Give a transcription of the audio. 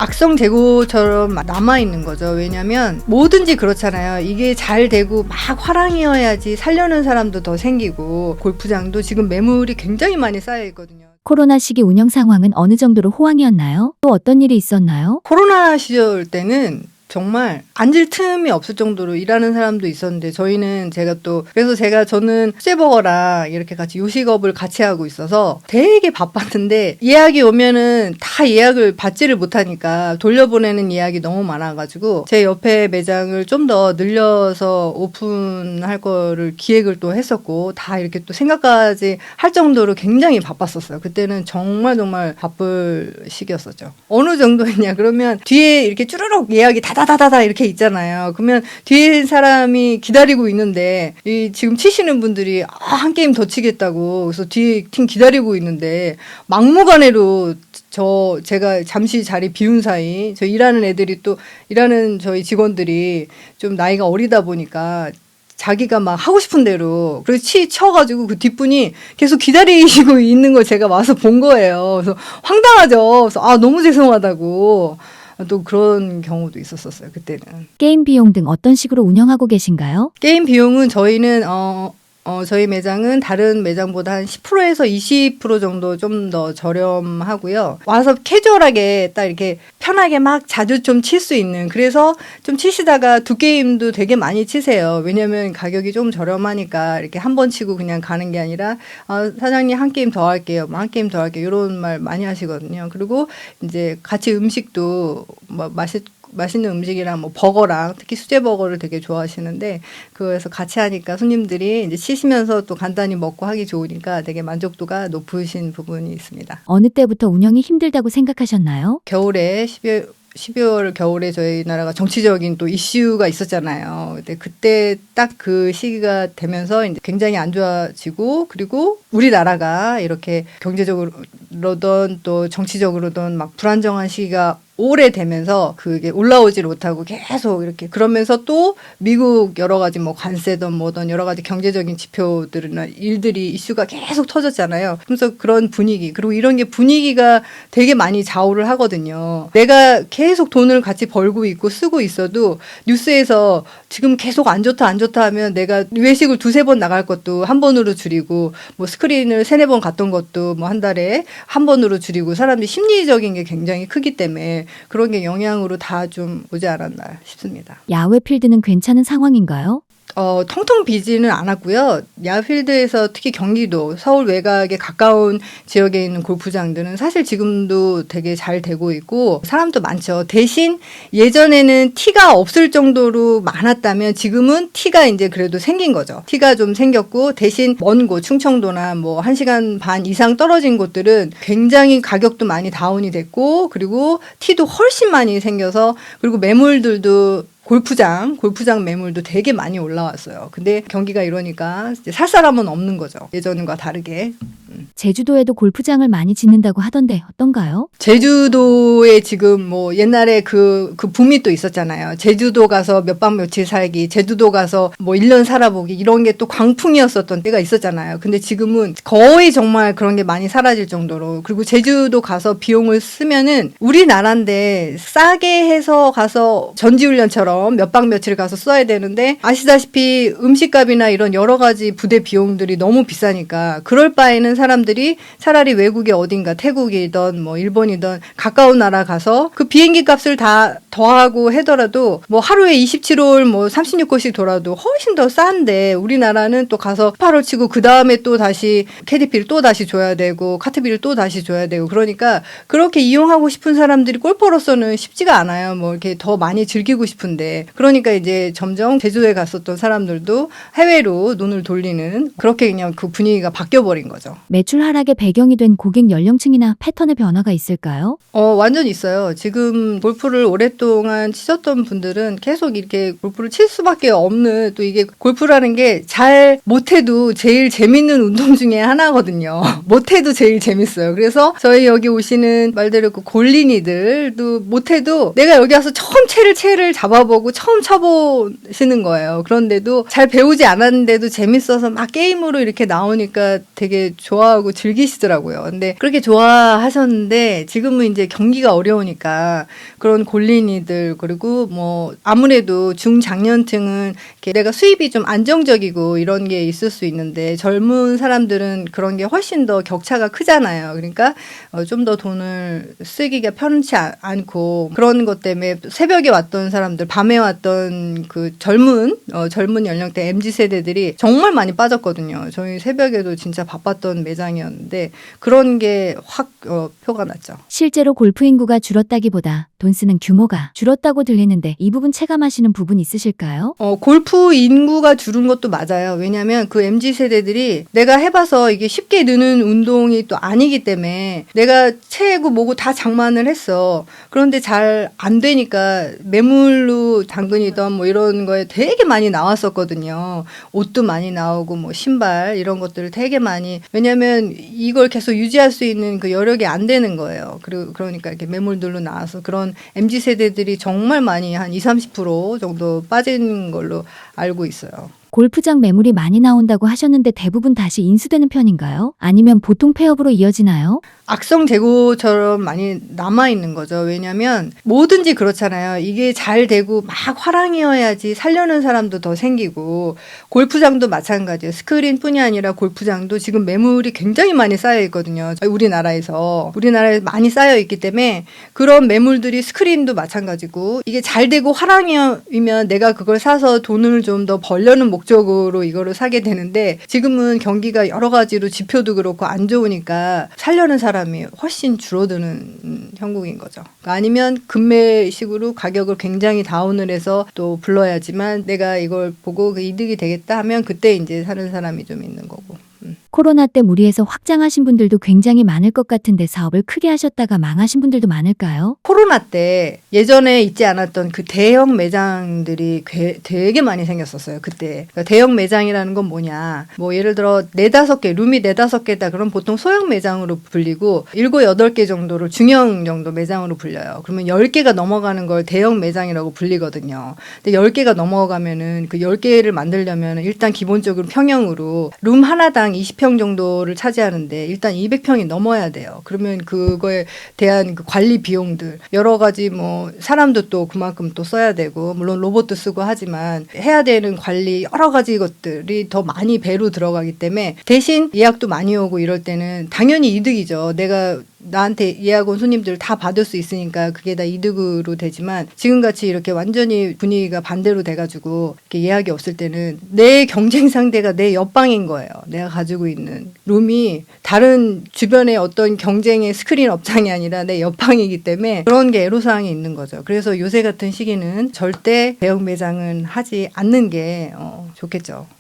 악성 재고처럼 남아있는 거죠. 왜냐면 뭐든지 그렇잖아요. 이게 잘 되고 막 화랑이어야지 살려는 사람도 더 생기고, 골프장도 지금 매물이 굉장히 많이 쌓여있거든요. 코로나 시기 운영 상황은 어느 정도로 호황이었나요? 또 어떤 일이 있었나요? 코로나 시절 때는 정말 앉을 틈이 없을 정도로 일하는 사람도 있었는데, 저희는 저는 수제버거랑 이렇게 같이 요식업을 같이 하고 있어서 되게 바빴는데, 예약이 오면은 다 예약을 받지를 못하니까 돌려보내는 예약이 너무 많아가지고 제 옆에 매장을 좀 더 늘려서 오픈할 거를 기획을 또 했었고, 다 이렇게 또 생각까지 할 정도로 굉장히 바빴었어요. 그때는 정말 바쁠 시기였었죠. 어느 정도였냐 그러면, 뒤에 이렇게 쭈르륵 예약이 다다다다다 이렇게 있잖아요. 그러면 뒤에 사람이 기다리고 있는데, 지금 치시는 분들이 한 게임 더 치겠다고 그래서 뒤에 팀 기다리고 있는데, 막무가내로 제가 잠시 자리 비운 사이 일하는 저희 직원들이 좀 나이가 어리다 보니까 자기가 막 하고 싶은 대로 그래서 쳐가지고 그 뒷분이 계속 기다리시고 있는 걸 제가 와서 본 거예요. 그래서 황당하죠. 그래서 너무 죄송하다고. 또 그런 경우도 있었어요, 그때는. 게임 비용 등 어떤 식으로 운영하고 계신가요? 게임 비용은 저희는 저희 매장은 다른 매장보다 한 10%에서 20% 정도 좀 더 저렴하고요. 와서 캐주얼하게 딱 이렇게 편하게 막 자주 좀 칠 수 있는, 그래서 좀 치시다가 두 게임도 되게 많이 치세요. 왜냐면 가격이 좀 저렴하니까 이렇게 한 번 치고 그냥 가는 게 아니라, 사장님 한 게임 더 할게요. 한 게임 더 할게요. 이런 말 많이 하시거든요. 그리고 이제 같이 음식도 뭐 맛있는 음식이랑 뭐 버거랑, 특히 수제 버거를 되게 좋아하시는데, 그거에서 같이 하니까 손님들이 이제 치시면서 또 간단히 먹고 하기 좋으니까 되게 만족도가 높으신 부분이 있습니다. 어느 때부터 운영이 힘들다고 생각하셨나요? 겨울에 12월 겨울에 저희 나라가 정치적인 또 이슈가 있었잖아요. 근데 그때 딱 그 시기가 되면서 이제 굉장히 안 좋아지고, 그리고 우리나라가 이렇게 경제적으로든 또 정치적으로든 막 불안정한 시기가 오래되면서 그게 올라오질 못하고 계속 이렇게, 그러면서 또 미국 여러 가지 뭐 관세든 뭐든 여러 가지 경제적인 지표들이나 일들이 이슈가 계속 터졌잖아요. 그래서 그런 분위기, 그리고 이런 게 분위기가 되게 많이 좌우를 하거든요. 내가 계속 돈을 같이 벌고 있고 쓰고 있어도 뉴스에서 지금 계속 안 좋다 하면, 내가 외식을 2-3번 나갈 것도 한 번으로 줄이고, 뭐 스크린을 3-4번 갔던 것도 뭐 한 달에 한 번으로 줄이고, 사람들이 심리적인 게 굉장히 크기 때문에 그런 게 영향으로 다 좀 오지 않았나 싶습니다. 야외 필드는 괜찮은 상황인가요? 텅텅 비지는 않았고요. 야필드에서 특히 경기도, 서울 외곽에 가까운 지역에 있는 골프장들은 사실 지금도 되게 잘 되고 있고 사람도 많죠. 대신 예전에는 티가 없을 정도로 많았다면 지금은 티가 이제 그래도 생긴 거죠. 티가 좀 생겼고, 대신 먼 곳, 충청도나 뭐 1시간 반 이상 떨어진 곳들은 굉장히 가격도 많이 다운이 됐고, 그리고 티도 훨씬 많이 생겨서, 그리고 매물들도 골프장 매물도 되게 많이 올라왔어요. 근데 경기가 이러니까 이제 살 사람은 없는 거죠. 예전과 다르게. 제주도에도 골프장을 많이 짓는다고 하던데 어떤가요? 제주도에 지금 뭐 옛날에 그 붐이 또 있었잖아요. 제주도 가서 몇 밤 며칠 살기, 제주도 가서 뭐 1년 살아보기, 이런 게 또 광풍이었었던 때가 있었잖아요. 근데 지금은 거의 정말 그런 게 많이 사라질 정도로, 그리고 제주도 가서 비용을 쓰면은 우리나라인데 싸게 해서 가서 전지훈련처럼 몇 박 며칠 가서 써야 되는데, 아시다시피 음식값이나 이런 여러 가지 부대 비용들이 너무 비싸니까 그럴 바에는 사람들이 차라리 외국에 어딘가 태국이든 뭐 일본이든 가까운 나라 가서 그 비행기 값을 다 더하고 하더라도 뭐 하루에 27홀 뭐 36홀씩 돌아도 훨씬 더 싼데, 우리나라는 또 가서 8홀 치고 그 다음에 또 다시 캐디피를 또 다시 줘야 되고 카트비를 또 다시 줘야 되고, 그러니까 그렇게 이용하고 싶은 사람들이 골퍼로서는 쉽지가 않아요. 뭐 이렇게 더 많이 즐기고 싶은데, 그러니까 이제 점점 제주도에 갔었던 사람들도 해외로 눈을 돌리는, 그렇게 그냥 그 분위기가 바뀌어버린 거죠. 매출 하락의 배경이 된 고객 연령층이나 패턴의 변화가 있을까요? 완전 있어요. 지금 골프를 오랫동안 치셨던 분들은 계속 이렇게 골프를 칠 수밖에 없는, 또 이게 골프라는 게 잘 못해도 제일 재밌는 운동 중에 하나거든요. 못해도 제일 재밌어요. 그래서 저희 여기 오시는 말대로 그 골린이들도 못해도 내가 여기 와서 처음 채를 잡아보고 처음 쳐보시는 거예요. 그런데도 잘 배우지 않았는데도 재밌어서 막 게임으로 이렇게 나오니까 되게 좋아 좋아하고 즐기시더라고요. 근데 그렇게 좋아하셨는데 지금은 이제 경기가 어려우니까 그런 골린이들 그리고 뭐 아무래도 중장년층은 이렇게 내가 수입이 좀 안정적이고 이런 게 있을 수 있는데 젊은 사람들은 그런 게 훨씬 더 격차가 크잖아요. 그러니까 좀 더 돈을 쓰기가 편치 않고 그런 것 때문에 새벽에 왔던 사람들, 밤에 왔던 그 젊은 연령대 MZ 세대들이 정말 많이 빠졌거든요. 저희 새벽에도 진짜 바빴던 매장이었는데 그런 게 확 표가 났죠. 실제로 골프 인구가 줄었다기보다 돈 쓰는 규모가 줄었다고 들리는데 이 부분 체감하시는 부분 있으실까요? 골프 인구가 줄은 것도 맞아요. 왜냐하면 그 MZ 세대들이 내가 해봐서 이게 쉽게 느는 운동이 또 아니기 때문에 내가 채고 뭐고 다 장만을 했어. 그런데 잘 안 되니까 매물로 당근이던 뭐 이런 거에 되게 많이 나왔었거든요. 옷도 많이 나오고 뭐 신발 이런 것들을 되게 많이 왜냐하면 이걸 계속 유지할 수 있는 그 여력이 안 되는 거예요. 그러니까 이렇게 매물들로 나와서 그런 MZ 세대들이 정말 많이 한 20-30% 정도 빠진 걸로 알고 있어요. 골프장 매물이 많이 나온다고 하셨는데 대부분 다시 인수되는 편인가요? 아니면 보통 폐업으로 이어지나요? 악성 재고처럼 많이 남아있는 거죠. 왜냐하면 뭐든지 그렇잖아요. 이게 잘 되고 막 화랑이어야지 살려는 사람도 더 생기고 골프장도 마찬가지예요. 스크린뿐이 아니라 골프장도 지금 매물이 굉장히 많이 쌓여 있거든요. 우리나라에서 많이 쌓여 있기 때문에 그런 매물들이 스크린도 마찬가지고 이게 잘 되고 화랑이면 내가 그걸 사서 돈을 좀 더 벌려는 목적으로 이거를 사게 되는데 지금은 경기가 여러 가지로 지표도 그렇고 안 좋으니까 살려는 사람이 훨씬 줄어드는 형국인 거죠. 아니면 급매식으로 가격을 굉장히 다운을 해서 또 불러야지만 내가 이걸 보고 그 이득이 되겠다 하면 그때 이제 사는 사람이 좀 있는 거고. 코로나 때 무리해서 확장하신 분들도 굉장히 많을 것 같은데 사업을 크게 하셨다가 망하신 분들도 많을까요? 코로나 때 예전에 있지 않았던 그 대형 매장들이 되게 많이 생겼었어요. 그때. 그러니까 대형 매장이라는 건 뭐냐. 뭐 예를 들어 4-5개, 룸이 4-5개다. 그럼 보통 소형 매장으로 불리고 7-8개 정도를 중형 정도 매장으로 불려요. 그러면 10개가 넘어가는 걸 대형 매장이라고 불리거든요. 근데 10개가 넘어가면은 그 10개를 만들려면 일단 기본적으로 평형으로 룸 하나당 20평 정도를 차지하는데 일단 200평이 넘어야 돼요. 그러면 그거에 대한 그 관리 비용들 여러 가지 뭐 사람도 또 그만큼 또 써야 되고 물론 로봇도 쓰고 하지만 해야 되는 관리 여러 가지 것들이 더 많이 배로 들어가기 때문에 대신 예약도 많이 오고 이럴 때는 당연히 이득이죠. 내가 나한테 예약 온 손님들 다 받을 수 있으니까 그게 다 이득으로 되지만 지금같이 이렇게 완전히 분위기가 반대로 돼가지고 이렇게 예약이 없을 때는 내 경쟁 상대가 내 옆방인 거예요. 내가 가지고 있는 룸이 다른 주변의 어떤 경쟁의 스크린 업장이 아니라 내 옆방이기 때문에 그런 게 애로사항이 있는 거죠. 그래서 요새 같은 시기는 절대 대형 매장은 하지 않는 게 좋겠죠.